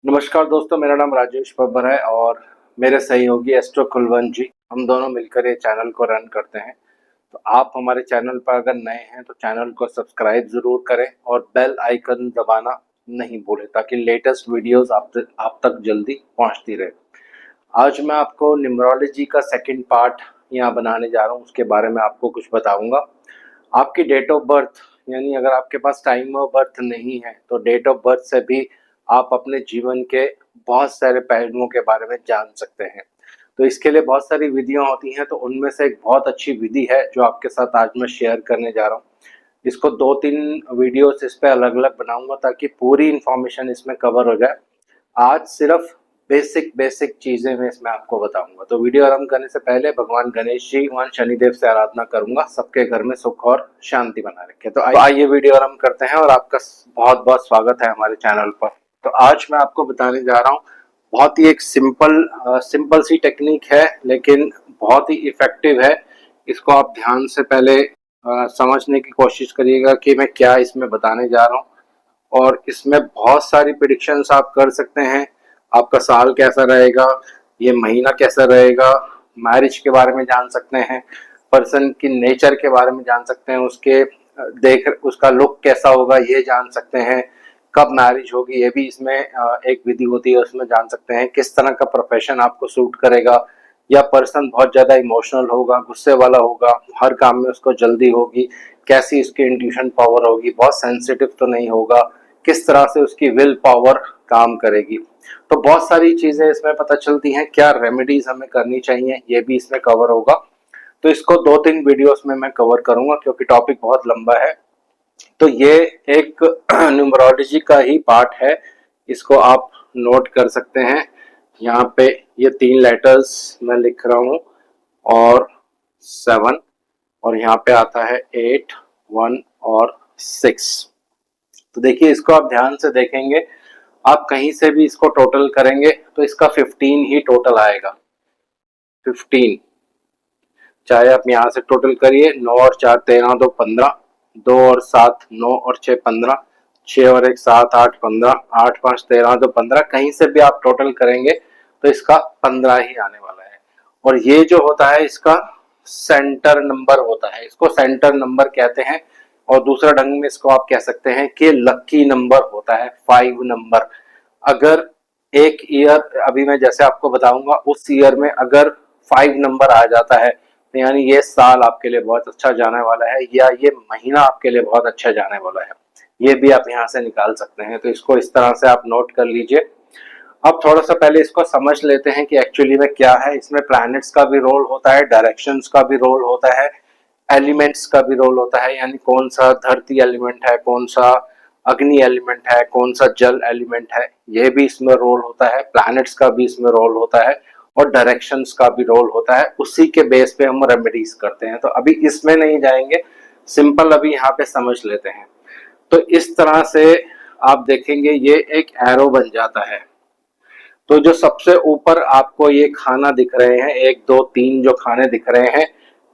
नमस्कार दोस्तों, मेरा नाम राजेश बब्बर है और मेरे सहयोगी एस्ट्रो कुलवंत जी, हम दोनों मिलकर ये चैनल को रन करते हैं। तो आप हमारे चैनल पर अगर नए हैं तो चैनल को सब्सक्राइब ज़रूर करें और बेल आइकन दबाना नहीं भूलें ताकि लेटेस्ट वीडियोस आप तक जल्दी पहुंचती रहे। आज मैं आपको न्यूमरोलॉजी का सेकंड पार्ट यहाँ बनाने जा रहा हूँ, उसके बारे में आपको कुछ बताऊँगा। आपकी डेट ऑफ बर्थ, यानी अगर आपके पास टाइम ऑफ बर्थ नहीं है तो डेट ऑफ बर्थ से भी आप अपने जीवन के बहुत सारे पहलुओं के बारे में जान सकते हैं। तो इसके लिए बहुत सारी विधियां होती हैं, तो उनमें से एक बहुत अच्छी विधि है जो आपके साथ आज मैं शेयर करने जा रहा हूँ। इसको 2-3 वीडियोस इस पे अलग अलग बनाऊंगा ताकि पूरी इंफॉर्मेशन इसमें कवर हो जाए। आज सिर्फ बेसिक बेसिक चीजें मैं इसमें आपको बताऊंगा। तो वीडियो आरंभ करने से पहले भगवान गणेश जी, भगवान शनिदेव से आराधना करूंगा सबके घर में सुख और शांति बना रखे। तो आइए वीडियो आरंभ करते हैं और आपका बहुत बहुत स्वागत है हमारे चैनल पर। तो आज मैं आपको बताने जा रहा हूँ, बहुत ही एक सिंपल सी टेक्निक है लेकिन बहुत ही इफेक्टिव है। इसको आप ध्यान से पहले समझने की कोशिश करिएगा कि मैं क्या इसमें बताने जा रहा हूँ। और इसमें बहुत सारी प्रिडिक्शंस आप कर सकते हैं। आपका साल कैसा रहेगा, ये महीना कैसा रहेगा, मैरिज के बारे में जान सकते हैं, पर्सन की नेचर के बारे में जान सकते हैं, उसका लुक कैसा होगा ये जान सकते हैं, कब मैरिज होगी ये भी इसमें एक विधि होती है, उसमें जान सकते हैं, किस तरह का प्रोफेशन आपको सूट करेगा, या पर्सन बहुत ज्यादा इमोशनल होगा, गुस्से वाला होगा, हर काम में उसको जल्दी होगी, कैसी उसकी इंट्यूशन पावर होगी, बहुत सेंसिटिव तो नहीं होगा, किस तरह से उसकी विल पावर काम करेगी। तो बहुत सारी चीजें इसमें पता चलती हैं। क्या रेमेडीज हमें करनी चाहिए ये भी इसमें कवर होगा। तो इसको 2-3 वीडियोस में मैं कवर करूंगा क्योंकि टॉपिक बहुत लंबा है। तो ये एक न्यूमरोलॉजी का ही पार्ट है, इसको आप नोट कर सकते हैं। यहाँ पे ये 3 लेटर्स मैं लिख रहा हूँ और 7, और यहाँ पे आता है 8, 1 और 6। तो देखिए, इसको आप ध्यान से देखेंगे, आप कहीं से भी इसको टोटल करेंगे तो इसका 15 ही टोटल आएगा। 15, चाहे आप यहाँ से टोटल करिए, 9 और 4 13, 2 15, 2 और 7 9 और 6 15, 6 और 1 7 8 15, 8 5 13, 2 15, कहीं से भी आप टोटल करेंगे तो इसका 15 ही आने वाला है। और ये जो होता है इसका सेंटर नंबर होता है, इसको सेंटर नंबर कहते हैं। और दूसरा ढंग में इसको आप कह सकते हैं कि लकी नंबर होता है, 5 नंबर। अगर एक ईयर, अभी मैं जैसे आपको बताऊंगा, उस ईयर में अगर 5 नंबर आ जाता है तो यानी ये साल आपके लिए बहुत अच्छा जाने वाला है, या ये महीना आपके लिए बहुत अच्छा जाने वाला है, ये भी आप यहाँ से निकाल सकते हैं। तो इसको इस तरह से आप नोट कर लीजिए। अब थोड़ा सा पहले इसको समझ लेते हैं कि एक्चुअली में क्या है। इसमें प्लैनेट्स का भी रोल होता है, डायरेक्शंस का भी रोल होता है, एलिमेंट्स का भी रोल होता है, यानी कौन सा धरती एलिमेंट है, कौन सा अग्नि एलिमेंट है, कौन सा जल एलिमेंट है, ये भी इसमें रोल होता है। प्लैनेट्स का भी इसमें रोल होता है और डायरेक्शंस का भी रोल होता है। उसी के बेस पे हम रेमेडीज करते हैं। तो अभी इसमें नहीं जाएंगे, सिंपल अभी यहाँ पे समझ लेते हैं। तो इस तरह से आप देखेंगे ये एक एरो बन जाता है। तो जो सबसे ऊपर आपको ये खाना दिख रहे हैं, 1 2 3 जो खाने दिख रहे हैं,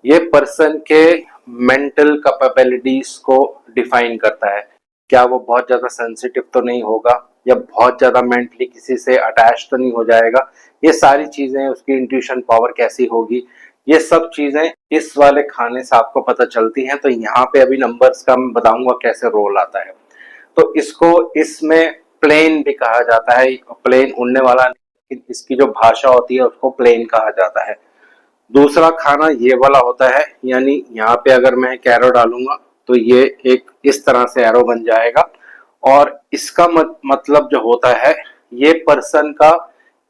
ये पर्सन के मेंटल कैपेबिलिटीज को डिफाइन करता है। क्या वो बहुत ज्यादा सेंसिटिव तो नहीं होगा, या बहुत ज्यादा मेंटली किसी से अटैच तो नहीं हो जाएगा, ये सारी चीजें, उसकी इंट्यूशन पावर कैसी होगी, ये सब चीजें इस वाले खाने से आपको पता चलती हैं। तो यहाँ पे अभी नंबर्स का मैं बताऊंगा कैसे रोल आता है। तो इसको इसमें प्लेन भी कहा जाता है। प्लेन उड़ने वाला नहीं, लेकिन इसकी जो भाषा होती है उसको प्लेन कहा जाता है। दूसरा खाना ये वाला होता है, यानी यहाँ पे अगर मैं एक एरो डालूंगा तो ये एक इस तरह से एरो बन जाएगा। और इसका मतलब जो होता है, ये पर्सन का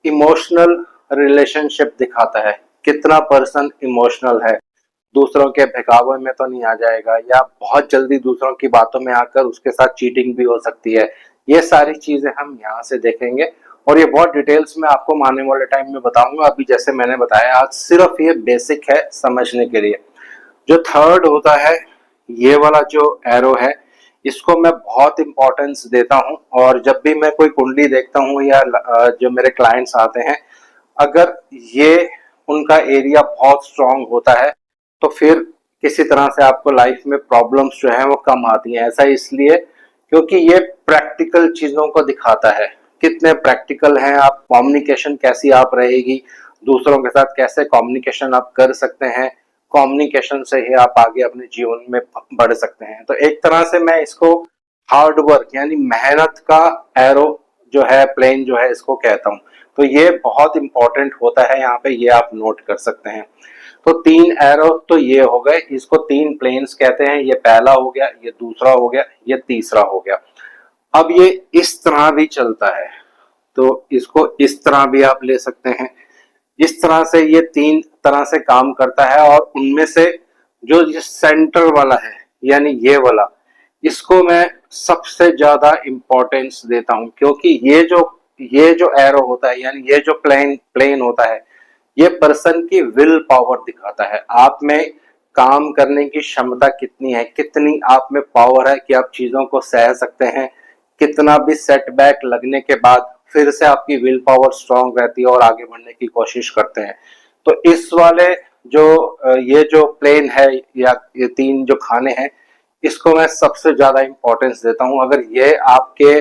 इमोशनल रिलेशनशिप दिखाता है, कितना पर्सन इमोशनल है, दूसरों के बहकावे में तो नहीं आ जाएगा, या बहुत जल्दी दूसरों की बातों में आकर उसके साथ चीटिंग भी हो सकती है। ये सारी चीजें हम यहाँ से देखेंगे और ये बहुत डिटेल्स में आपको आने वाले टाइम में बताऊंगा। अभी जैसे मैंने बताया, आज सिर्फ ये बेसिक है समझने के लिए। जो थर्ड होता है, ये वाला जो एरो है, इसको मैं बहुत इंपॉर्टेंस देता हूँ। और जब भी मैं कोई कुंडली देखता हूँ या जो मेरे क्लाइंट्स आते हैं, अगर ये उनका एरिया बहुत स्ट्रांग होता है तो फिर किसी तरह से आपको लाइफ में प्रॉब्लम्स जो है वो कम आती हैं। ऐसा इसलिए क्योंकि ये प्रैक्टिकल चीजों को दिखाता है। कितने प्रैक्टिकल हैं आप, कम्युनिकेशन कैसी आप रहेगी, दूसरों के साथ कैसे कम्युनिकेशन आप कर सकते हैं, कम्युनिकेशन से ही आप आगे अपने जीवन में बढ़ सकते हैं। तो एक तरह से मैं इसको हार्ड वर्क यानी मेहनत का एरो जो है, प्लेन जो है, इसको कहता हूँ। तो ये बहुत इंपॉर्टेंट होता है यहाँ पे, ये आप नोट कर सकते हैं। तो 3 एरो तो ये हो गए, इसको 3 प्लेन्स कहते हैं। ये पहला हो गया, ये दूसरा हो गया, ये तीसरा हो गया। अब ये इस तरह भी चलता है, तो इसको इस तरह भी आप ले सकते हैं। इस तरह से ये 3 तरह से काम करता है। और उनमें से जो ये सेंटर वाला है यानी ये वाला, इसको मैं सबसे ज्यादा इंपॉर्टेंस देता हूं, क्योंकि ये जो एरो होता है यानी ये जो प्लेन होता है, ये पर्सन की विल पावर दिखाता है। आप में काम करने की क्षमता कितनी है, कितनी आप में पावर है कि आप चीजों को सह सकते हैं, कितना भी सेटबैक लगने के बाद फिर से आपकी विल पावर स्ट्रांग रहती है और आगे बढ़ने की कोशिश करते हैं। तो इस वाले जो ये जो प्लेन है या ये 3 जो खाने हैं, इसको मैं सबसे ज्यादा इंपॉर्टेंस देता हूं। अगर ये आपके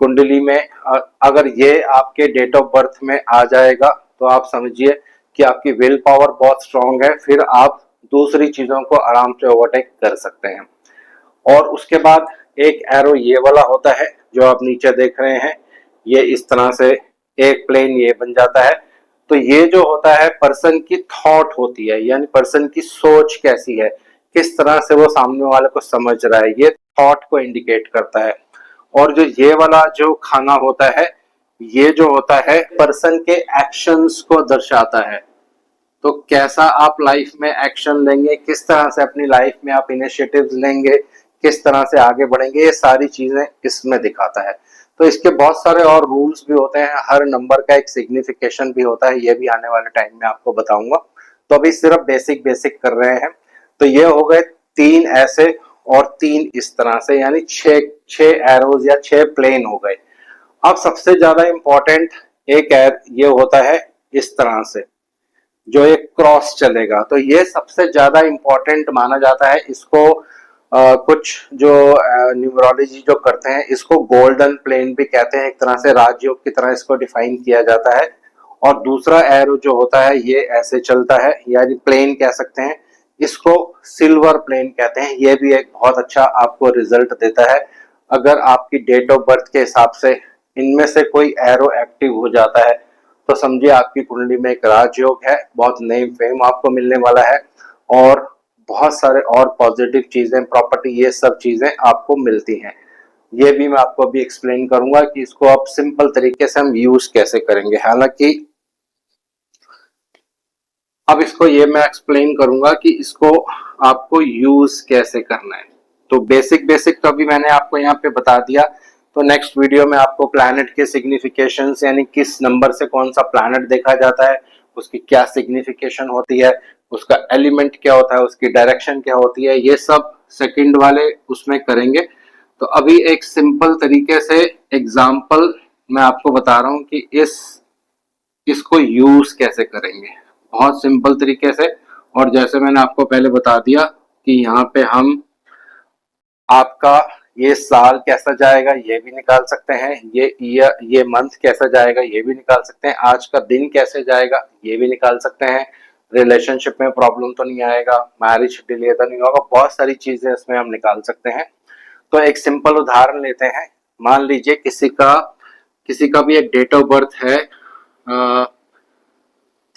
कुंडली में अगर ये आपके डेट ऑफ बर्थ में आ जाएगा तो आप समझिए कि आपकी विल पावर बहुत स्ट्रांग है, फिर आप दूसरी चीजों को आराम से ओवरटेक कर सकते हैं। और उसके बाद एक एरो ये वाला होता है जो आप नीचे देख रहे हैं, ये इस तरह से एक प्लेन ये बन जाता है। तो ये जो होता है पर्सन की थॉट होती है, यानी पर्सन की सोच कैसी है, किस तरह से वो सामने वाले को समझ रहा है, ये थॉट को इंडिकेट करता है। और जो ये वाला जो खाना होता है, ये जो होता है पर्सन के एक्शंस को दर्शाता है। तो कैसा आप लाइफ में एक्शन लेंगे, किस तरह से अपनी लाइफ में आप इनिशिएटिव्स लेंगे, किस तरह से आगे बढ़ेंगे, ये सारी चीजें इसमें दिखाता है। तो इसके बहुत सारे और रूल्स भी होते हैं, हर नंबर का एक सिग्निफिकेशन भी होता है, ये भी आने वाले टाइम में आपको बताऊंगा। तो अभी सिर्फ बेसिक बेसिक कर रहे हैं। तो ये हो गए 3 ऐसे और 3 इस तरह से, यानी 6 एरोज या 6 प्लेन हो गए। अब सबसे ज्यादा इंपॉर्टेंट एक ये होता है इस तरह से, जो एक क्रॉस चलेगा। तो ये सबसे ज्यादा इंपॉर्टेंट माना जाता है। इसको कुछ जो न्यूमरोलॉजी जो करते हैं, इसको गोल्डन प्लेन भी कहते हैं, एक तरह से राजयोग की तरह इसको डिफाइन किया जाता है। और दूसरा एरो जो होता है ये ऐसे चलता है, यानी प्लेन कह सकते हैं, इसको सिल्वर प्लेन कहते हैं। ये भी एक बहुत अच्छा आपको रिजल्ट देता है। अगर आपकी डेट ऑफ बर्थ के हिसाब से इनमें से कोई एरो एक्टिव हो जाता है तो समझिए आपकी कुंडली में एक राजयोग है, बहुत नेम फेम आपको मिलने वाला है और बहुत सारे और पॉजिटिव चीजें, प्रॉपर्टी, ये सब चीजें आपको मिलती हैं। ये भी मैं आपको अभी एक्सप्लेन करूंगा कि इसको आप सिंपल तरीके से हम यूज कैसे करेंगे। हालांकि अब इसको ये मैं एक्सप्लेन करूंगा कि इसको आपको यूज कैसे करना है। तो बेसिक बेसिक तो अभी मैंने आपको यहाँ पे बता दिया। तो नेक्स्ट वीडियो में आपको प्लैनेट के सिग्निफिकेशंस, यानी किस नंबर से कौन सा प्लैनेट देखा जाता है, उसकी क्या सिग्निफिकेशन होती है, उसका एलिमेंट क्या होता है, उसकी डायरेक्शन क्या होती है, ये सब सेकंड वाले उसमें करेंगे। तो अभी एक सिंपल तरीके से एग्जाम्पल मैं आपको बता रहा हूँ कि इसको यूज कैसे करेंगे, बहुत सिंपल तरीके से। और जैसे मैंने आपको पहले बता दिया कि यहाँ पे हम आपका ये साल कैसा जाएगा ये भी निकाल सकते हैं, ये मंथ कैसा जाएगा ये भी निकाल सकते हैं, आज का दिन कैसे जाएगा ये भी निकाल सकते हैं, रिलेशनशिप में प्रॉब्लम तो नहीं आएगा, मैरिज डिले तो नहीं होगा, बहुत सारी चीजें इसमें हम निकाल सकते हैं। तो एक सिंपल उदाहरण लेते हैं। मान लीजिए किसी का भी एक डेट ऑफ बर्थ है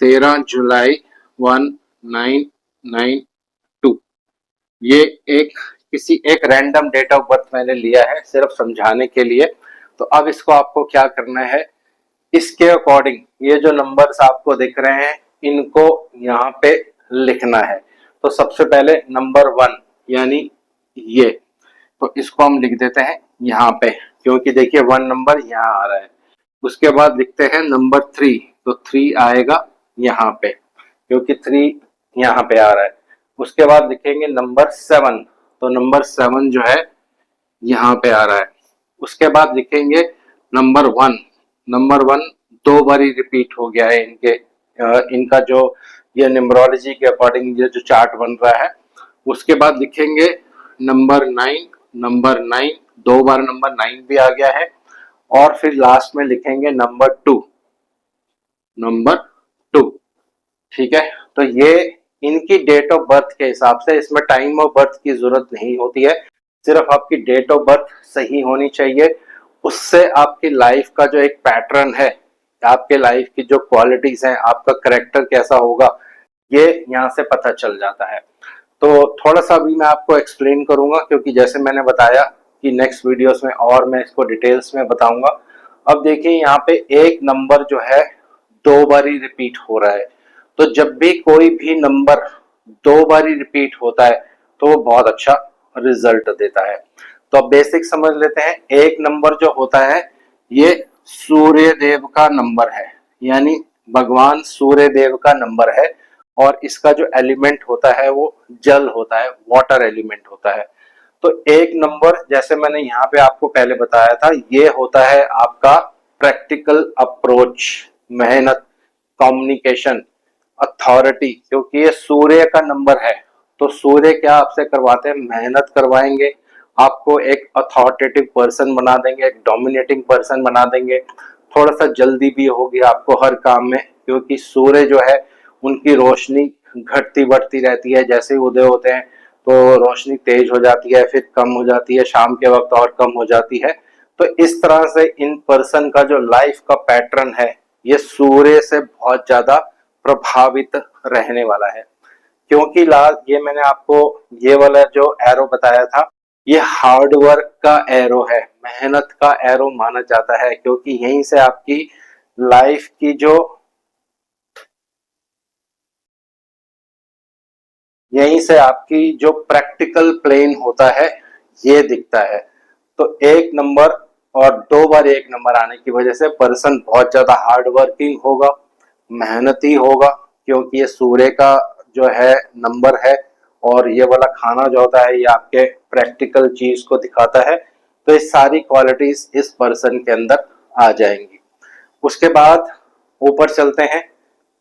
13 जुलाई 1992। ये किसी एक रैंडम डेट ऑफ बर्थ मैंने लिया है सिर्फ समझाने के लिए। तो अब इसको आपको क्या करना है, इसके अकॉर्डिंग ये जो नंबर्स आपको दिख रहे हैं इनको यहाँ पे लिखना है। तो सबसे पहले नंबर 1 यानी ये, तो इसको हम लिख देते हैं यहाँ पे, क्योंकि देखिए 1 नंबर यहाँ आ रहा है। उसके बाद लिखते हैं नंबर 3, तो 3 आएगा यहाँ पे क्योंकि 3 यहाँ पे आ रहा है। उसके बाद लिखेंगे नंबर 7, तो नंबर 7 जो है यहाँ पे आ रहा है। उसके बाद लिखेंगे नंबर 1, नंबर 1 2 बारी रिपीट हो गया है इनका जो ये न्यूमरोलॉजी के अकॉर्डिंग ये जो चार्ट बन रहा है। उसके बाद लिखेंगे नंबर 9, नंबर 9 2 बार नंबर 9 भी आ गया है। और फिर लास्ट में लिखेंगे नंबर 2। ठीक है, तो ये इनकी डेट ऑफ बर्थ के हिसाब से, इसमें टाइम ऑफ बर्थ की जरूरत नहीं होती है, सिर्फ आपकी डेट ऑफ बर्थ सही होनी चाहिए। उससे आपकी लाइफ का जो एक पैटर्न है, आपके लाइफ की जो क्वालिटीज हैं, आपका करेक्टर कैसा होगा, ये यहाँ से पता चल जाता है। तो थोड़ा सा अभी मैं आपको एक्सप्लेन करूंगा, क्योंकि जैसे मैंने बताया कि नेक्स्ट वीडियोस में और मैं इसको डिटेल्स में बताऊंगा। अब देखिए यहाँ पे एक नंबर जो है 2 बारी रिपीट हो रहा है, तो जब भी कोई भी नंबर 2 बारी रिपीट होता है तो वो बहुत अच्छा रिजल्ट देता है। तो अब बेसिक समझ लेते हैं। एक नंबर जो होता है ये सूर्य देव का नंबर है, यानी भगवान सूर्य देव का नंबर है, और इसका जो एलिमेंट होता है वो जल होता है, वाटर एलिमेंट होता है। तो एक नंबर, जैसे मैंने यहाँ पे आपको पहले बताया था, ये होता है आपका प्रैक्टिकल अप्रोच, मेहनत, कम्युनिकेशन, अथॉरिटी। क्योंकि ये सूर्य का नंबर है, तो सूर्य क्या आपसे करवाते हैं, मेहनत करवाएंगे, आपको एक अथॉरिटेटिव पर्सन बना देंगे, एक डोमिनेटिंग पर्सन बना देंगे। थोड़ा सा जल्दी भी होगी आपको हर काम में, क्योंकि सूर्य जो है उनकी रोशनी घटती बढ़ती रहती है। जैसे ही उदय होते हैं तो रोशनी तेज हो जाती है, फिर कम हो जाती है, शाम के वक्त और कम हो जाती है। तो इस तरह से इन पर्सन का जो लाइफ का पैटर्न है, ये सूर्य से बहुत ज्यादा प्रभावित रहने वाला है। क्योंकि लास्ट ये मैंने आपको ये वाला जो एरो बताया था, ये हार्ड वर्क का एरो है, मेहनत का एरो माना जाता है, क्योंकि यहीं से आपकी लाइफ की जो यहीं से आपकी जो प्रैक्टिकल प्लेन होता है ये दिखता है। तो एक नंबर और 2 बार एक नंबर आने की वजह से पर्सन बहुत ज्यादा हार्ड वर्किंग होगा, मेहनती होगा, क्योंकि ये सूर्य का जो है नंबर है, और ये वाला खाना जो होता है ये आपके प्रैक्टिकल चीज को दिखाता है। तो ये सारी क्वालिटीज इस पर्सन के अंदर आ जाएंगी। उसके बाद ऊपर चलते हैं।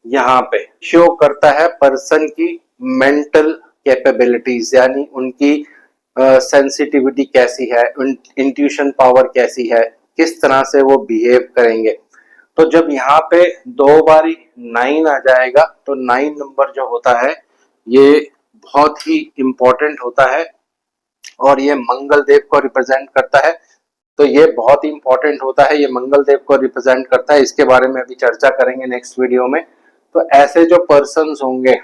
यहाँ पे शो करता है पर्सन की मेंटल कैपेबिलिटीज, यानी उनकी सेंसिटिविटी कैसी है, इंट्यूशन पावर कैसी है, किस तरह से वो बिहेव करेंगे। तो जब यहाँ पे 2 बारी 9 आ जाएगा, तो 9 नंबर जो होता है ये बहुत ही इंपॉर्टेंट होता है, और ये मंगल देव को रिप्रेजेंट करता है। तो ये बहुत ही इंपॉर्टेंट होता है, ये मंगल देव को रिप्रेजेंट करता है। इसके बारे में अभी चर्चा करेंगे नेक्स्ट वीडियो में। तो ऐसे जो पर्सन्स होंगे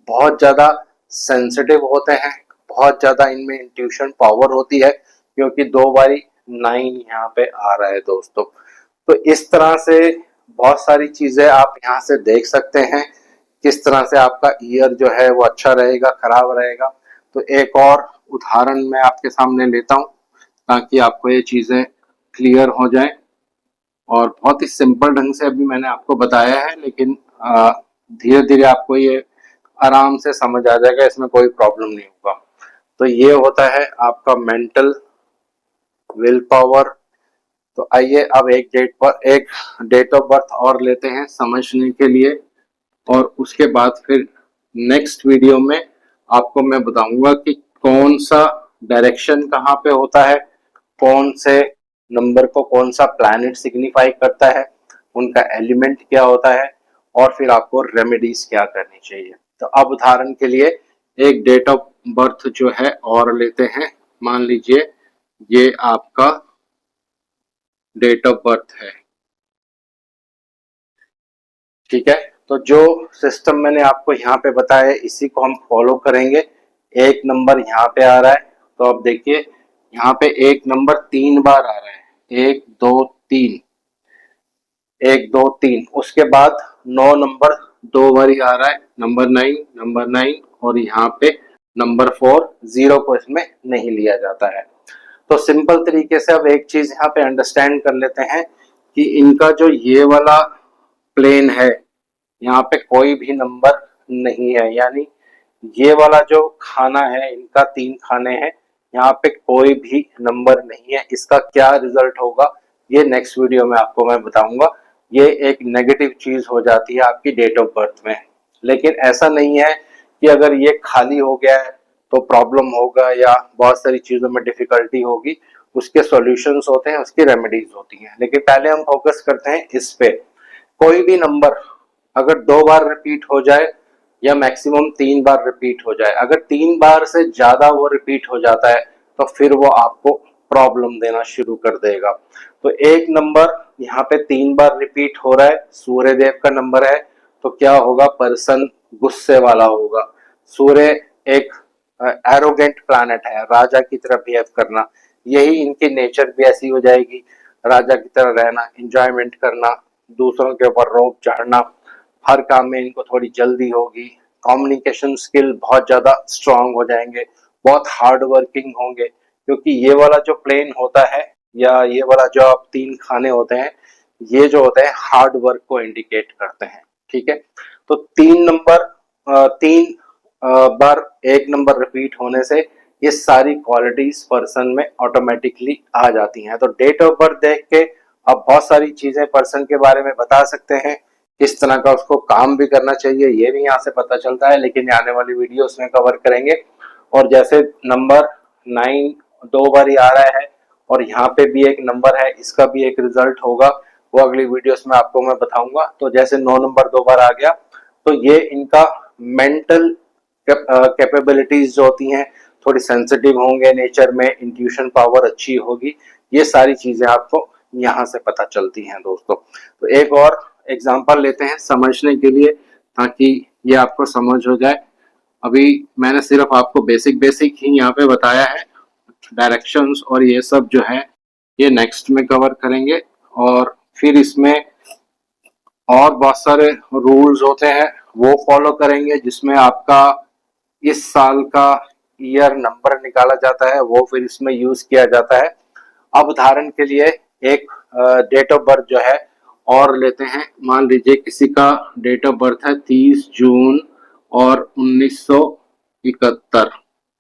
बहुत ज्यादा सेंसिटिव होते हैं, बहुत ज्यादा इनमें इंट्यूशन पावर होती है, क्योंकि 2 बारी 9 यहाँ पे आ रहा है दोस्तों। तो इस तरह से बहुत सारी चीजें आप यहाँ से देख सकते हैं, किस तरह से आपका ईयर जो है वो अच्छा रहेगा, खराब रहेगा। तो एक और उदाहरण मैं आपके सामने लेता हूँ, ताकि आपको ये चीजें क्लियर हो जाए। और बहुत ही सिंपल ढंग से अभी मैंने आपको बताया है, लेकिन धीरे धीरे आपको ये आराम से समझ आ जाएगा, इसमें कोई प्रॉब्लम नहीं होगा। तो ये होता है आपका मेंटल विल पावर। तो आइए अब एक डेट ऑफ बर्थ और लेते हैं समझने के लिए, और उसके बाद फिर नेक्स्ट वीडियो में आपको मैं बताऊंगा कि कौन सा डायरेक्शन कहाँ पे होता है, कौन से नंबर को कौन सा प्लैनेट सिग्निफाई करता है, उनका एलिमेंट क्या होता है, और फिर आपको रेमेडीज क्या करनी चाहिए। तो अब उदाहरण के लिए एक डेट ऑफ बर्थ जो है और लेते हैं। मान लीजिए ये आपका डेट ऑफ बर्थ है, ठीक है। तो जो सिस्टम मैंने आपको यहाँ पे बताया इसी को हम फॉलो करेंगे। एक नंबर यहाँ पे आ रहा है, तो अब देखिए यहाँ पे एक नंबर 3 बार आ रहा है, 1 2 3, 1 2 3। उसके बाद 9 नंबर 2 बारी आ रहा है, नंबर 9, और यहाँ पे नंबर 4, 0 को इसमें नहीं लिया जाता है। तो सिंपल तरीके से अब एक चीज यहाँ पे अंडरस्टैंड कर लेते हैं कि इनका जो ये वाला प्लेन है, यहाँ पे कोई भी नंबर नहीं है, यानी ये वाला जो खाना है, इनका 3 खाने हैं, यहाँ पे कोई भी नंबर नहीं है। इसका क्या रिजल्ट होगा ये नेक्स्ट वीडियो में आपको मैं बताऊंगा। ये एक नेगेटिव चीज हो जाती है आपकी डेट ऑफ बर्थ में, लेकिन ऐसा नहीं है कि अगर ये खाली हो गया है तो प्रॉब्लम होगा या बहुत सारी चीजों में डिफिकल्टी होगी। उसके सॉल्यूशंस होते हैं, उसकी रेमेडीज होती हैं। लेकिन पहले हम फोकस करते हैं इस पे। कोई भी नंबर अगर 2 बार रिपीट हो जाए या मैक्सिमम 3 बार रिपीट हो जाए, अगर 3 बार से ज्यादा वो रिपीट हो जाता है तो फिर वो आपको प्रॉब्लम देना शुरू कर देगा। तो एक नंबर यहाँ पे 3 बार रिपीट हो रहा है, सूर्य देव का नंबर है, तो क्या होगा, पर्सन गुस्से वाला होगा। सूर्य एक एरोगेंट प्लैनेट है, राजा की तरह बिहेव करना, यही इनकी नेचर भी ऐसी हो जाएगी, राजा की तरह रहना, एंजॉयमेंट करना, दूसरों के ऊपर रोब चढ़ना, हर काम में इनको थोड़ी जल्दी होगी, कम्युनिकेशन स्किल बहुत ज्यादा स्ट्रांग हो जाएंगे, बहुत हार्ड वर्किंग होंगे, क्योंकि ये वाला जो प्लेन होता है या ये वाला जो आप 3 खाने होते हैं, ये जो होते हैं हार्ड वर्क को इंडिकेट करते हैं। ठीक है, तो 3 बार एक नंबर रिपीट होने से ये सारी क्वालिटीज पर्सन में ऑटोमेटिकली आ जाती हैं। तो डेट ऑफ बर्थ देख के आप बहुत सारी चीजें पर्सन के बारे में बता सकते हैं, किस तरह का उसको काम भी करना चाहिए ये भी यहाँ से पता चलता है, लेकिन आने वाली वीडियोस में कवर करेंगे। और जैसे नंबर 9 2 बार ही आ रहा है और यहाँ पे भी एक नंबर है, इसका भी एक रिजल्ट होगा, वो अगली वीडियोस में आपको मैं बताऊंगा। तो जैसे 9 नंबर 2 बार आ गया, तो ये इनका मेंटल कैपेबिलिटीज जो होती हैं थोड़ी सेंसिटिव होंगे नेचर में, इंट्यूशन पावर अच्छी होगी, ये सारी चीजें आपको यहाँ से पता चलती हैं दोस्तों। तो एक और एग्जांपल लेते हैं समझने के लिए, ताकि ये आपको समझ हो जाए। अभी मैंने सिर्फ आपको बेसिक बेसिक ही यहाँ पे बताया है, डायरेक्शंस और ये सब जो है ये नेक्स्ट में कवर करेंगे। और फिर इसमें और बहुत सारे रूल्स होते हैं वो फॉलो करेंगे, जिसमें आपका इस साल का ईयर नंबर निकाला जाता है, वो फिर इसमें यूज किया जाता है। अब उदाहरण के लिए एक डेट ऑफ बर्थ जो है और लेते हैं, मान लीजिए किसी का डेट ऑफ बर्थ है 30 जून और 1971।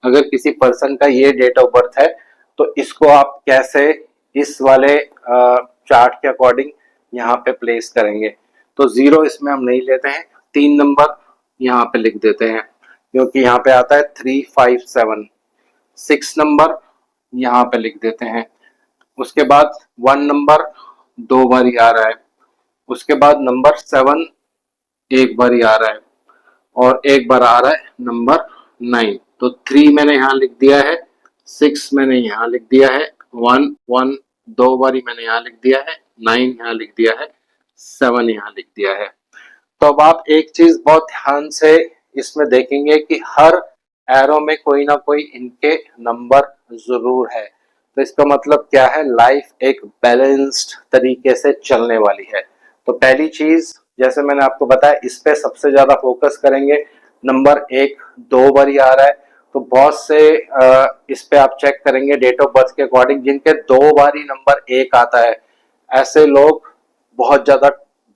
अगर किसी पर्सन का ये डेट ऑफ बर्थ है तो इसको आप कैसे इस वाले चार्ट के अकॉर्डिंग यहाँ पे प्लेस करेंगे। तो 0 इसमें हम नहीं लेते हैं, 3 नंबर यहाँ पे लिख देते हैं, क्योंकि यहाँ पे आता है 357। 6 नंबर यहाँ पे लिख देते हैं। उसके बाद 1 नंबर 2 बार ही आ रहा है, उसके बाद नंबर 7 एक बार ही आ रहा है, और एक बार आ रहा है नंबर 9। तो 3 मैंने यहाँ लिख दिया है, 6 मैंने यहाँ लिख दिया है, 1 1 2 बार ही मैंने यहाँ लिख दिया है, 9 यहाँ लिख दिया है, 7 यहाँ लिख दिया है। तो अब आप एक चीज बहुत ध्यान से इसमें देखेंगे कि हर एरो में कोई ना कोई इनके नंबर जरूर है। तो इसका मतलब क्या है, लाइफ एक बैलेंस्ड तरीके से चलने वाली है। तो पहली चीज जैसे मैंने आपको बताया, इस पे सबसे ज्यादा फोकस करेंगे। नंबर 1 2 बार ही आ रहा है, तो बहुत से इस पे आप चेक करेंगे डेट ऑफ बर्थ के अकॉर्डिंग, जिनके 2 बार ही नंबर 1 आता है, ऐसे लोग बहुत ज्यादा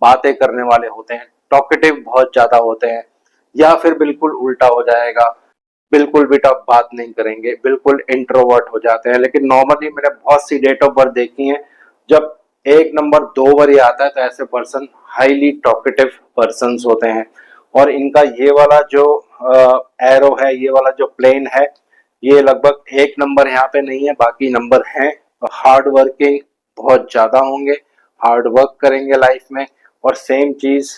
बातें करने वाले होते हैं, टॉकेटिव बहुत ज्यादा होते हैं। या फिर बिल्कुल उल्टा हो जाएगा, बिल्कुल भी टफ बात नहीं करेंगे, बिल्कुल इंट्रोवर्ट हो जाते हैं। लेकिन नॉर्मली मैंने बहुत सी डेट ऑफ बर्थ देखी है, जब एक नंबर 2 बार ही आता है तो ऐसे पर्सन हाईली टॉकेटिव पर्सन होते हैं। और इनका ये वाला जो एरो है, ये वाला जो प्लेन है, ये लगभग एक नंबर यहाँ पे नहीं है, बाकी नंबर हैं। तो हार्ड वर्किंग बहुत ज्यादा होंगे, हार्ड वर्क करेंगे लाइफ में। और सेम चीज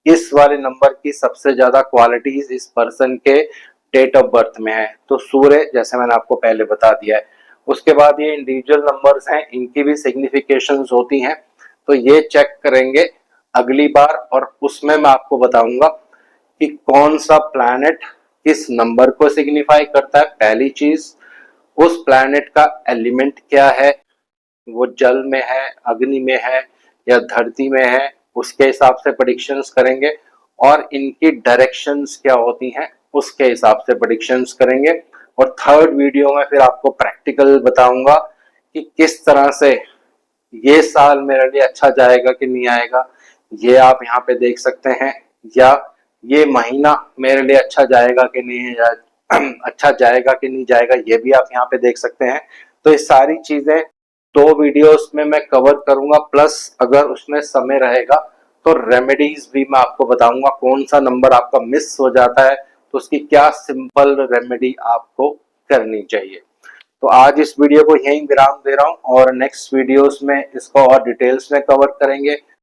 इस वाले नंबर की सबसे ज्यादा क्वालिटीज इस पर्सन के डेट ऑफ बर्थ में है। तो सूर्य जैसे मैंने आपको पहले बता दिया है। उसके बाद ये इंडिविजुअल नंबर्स हैं, इनकी भी सिग्निफिकेशंस होती हैं, तो ये चेक करेंगे अगली बार। और उसमें मैं आपको बताऊंगा कि कौन सा प्लैनेट किस नंबर को सिग्निफाई करता है। पहली चीज, उस प्लैनेट का एलिमेंट क्या है, वो जल में है, अग्नि में है या धरती में है, उसके हिसाब से प्रेडिक्शंस करेंगे। और इनकी डायरेक्शंस क्या होती हैं उसके हिसाब से प्रेडिक्शंस करेंगे। और थर्ड वीडियो में फिर आपको प्रैक्टिकल बताऊंगा कि किस तरह से ये साल मेरे लिए अच्छा जाएगा कि नहीं आएगा, ये आप यहाँ पे देख सकते हैं। या ये महीना मेरे लिए अच्छा जाएगा कि नहीं अच्छा जाएगा कि नहीं जाएगा, ये भी आप यहाँ पे देख सकते हैं। तो ये सारी चीजें 2 वीडियोस में मैं कवर करूंगा, प्लस अगर उसमें समय रहेगा तो रेमेडीज भी मैं आपको बताऊंगा। कौन सा नंबर आपका मिस हो जाता है तो उसकी क्या सिंपल रेमेडी आपको करनी चाहिए। तो आज इस वीडियो को यहीं विराम दे रहा हूँ और नेक्स्ट वीडियोस में इसको और डिटेल्स में कवर करेंगे।